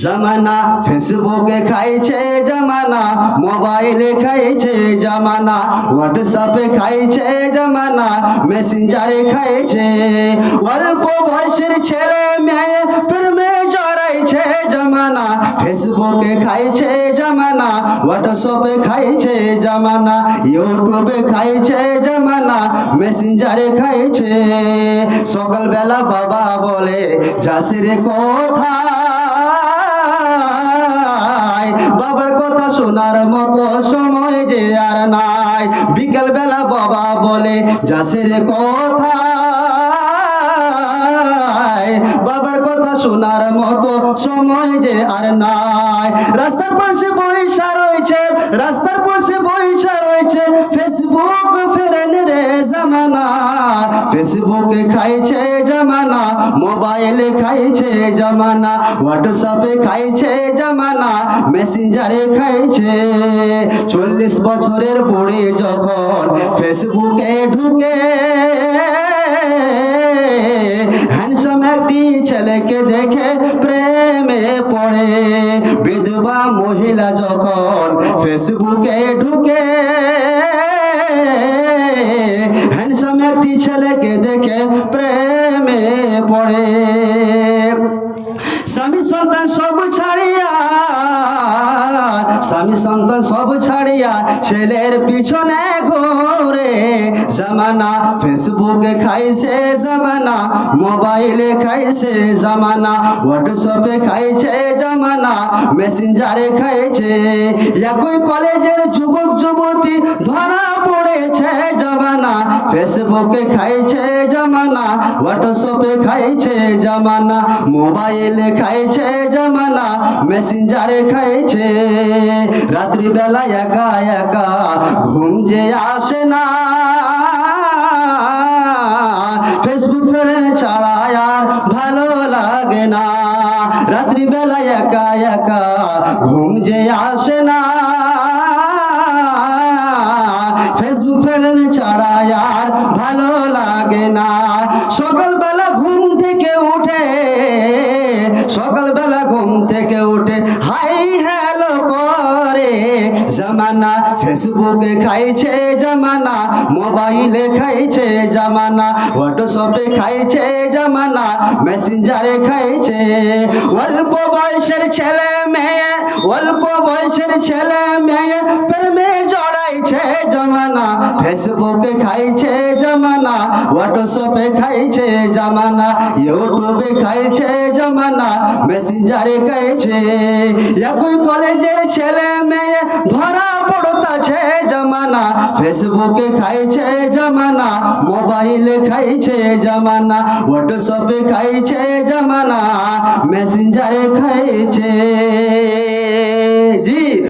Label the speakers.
Speaker 1: জামানা ফেসবুকে খাইছে জামানা, মোবাইলে খাইছে জামানা, হোয়াটসঅ্যাপে খাইছে জামানা, মেসেঞ্জারে খাইছে। অল্প বয়সের ছেলে মেয়ে প্রেমে জড়াইছে জামানা, ফেসবুকে খাইছে জামানা, হোয়াটসঅ্যাপে খাইছে জামানা, ইউটিউবে খাইছে জামানা, মেসেঞ্জারে খাইছে। সকালবেলা বাবা বলে যাসে রে কোথায়, বাবার কথা শোনার মতো সময় যে আর নাই। বিকেল বেলা বাবা বলে যাসে রে কোথায়, বাবার কথা শোনার মতো সময় যে আর নাই। রাস্তার পাশে বইসা রয়েছে, রাস্তার পাশে বইসা রয়েছে, ফেসবুক ফেরেন রে জামানা, ফেসবুকে খাইছে জামানা, মোবাইলে খাইছে জামানা, হোয়াটসঅ্যাপে খাইছে জামানা, মেসেঞ্জারে খাইছে। 40 বছরের বুড়ি যখন ফেসবুকে ঢুকে, হ্যান্ডসাম একটি ছেলেকে দেখে প্রেমে পড়ে। বিধবা মহিলা যখন ফেসবুকে ঢুকে, হ্যান্ডসাম একটি ছেলেকে দেখে প্রেমে পড়ে। স্বামী সন্তান সব ছাড়িয়া, স্বামী সন্তান সব ছাড়িয়া ছেলের পিছনে ঘোরে জামানা, ফেসবুকে খাইছে জামানা, মোবাইলে খাইছে জামানা, হোয়াটসঅ্যাপে খাইছে জামানা, মেসেঞ্জারে খাইছে। একই কলেজের যুবক যুবতী ধরা পড়েছে জামানা, ফেসবুকে খাইছে জামানা, হোয়াটসঅ্যাপে খাইছে জামানা, মোবাইলে খাইছে জামানা, মেসেঞ্জারে খাইছে। রাত্রিবেলা একা একা ঘুম যে আসে না, ফেসবুক ফ্রেন্ড ছাড়া আর ভালো লাগে না। রাত্রিবেলা একা একা ঘুম যে আসে না, ফেসবুক ফ্রেন্ড ছাড়া আর ভালো লাগে না। সকালবেলা ঘুম থেকে উঠে, সকালবেলা ঘুম থেকে উঠে হাই হ্যালো করে জামানা, ফেসবুকে খাইছে জামানা, মোবাইলে খাইছে জামানা, হোয়াটসঅ্যাপে খাইছে জামানা, মেসেঞ্জারে খাইছে। অল্প বয়সের ছেলে মেয়ে, অল্প বয়সের ছেলে মেয়ে প্রেমে জড়াইছে জামানা, ফেসবুকে খাইছে জামানা, হোয়াটসঅ্যাপে খাইছে জামানা, ইউটিউবে খাইছে জামানা, মেসেঞ্জারে খাইছে। একই কলেজের ছেলে মেয়ে ধরা পড়তাছে জামানা, ফেসবুকে খাইছে জামানা, মোবাইলে খাইছে জামানা, হোয়াটসঅ্যাপে খাইছে জামানা, মেসেঞ্জারে খাইছে।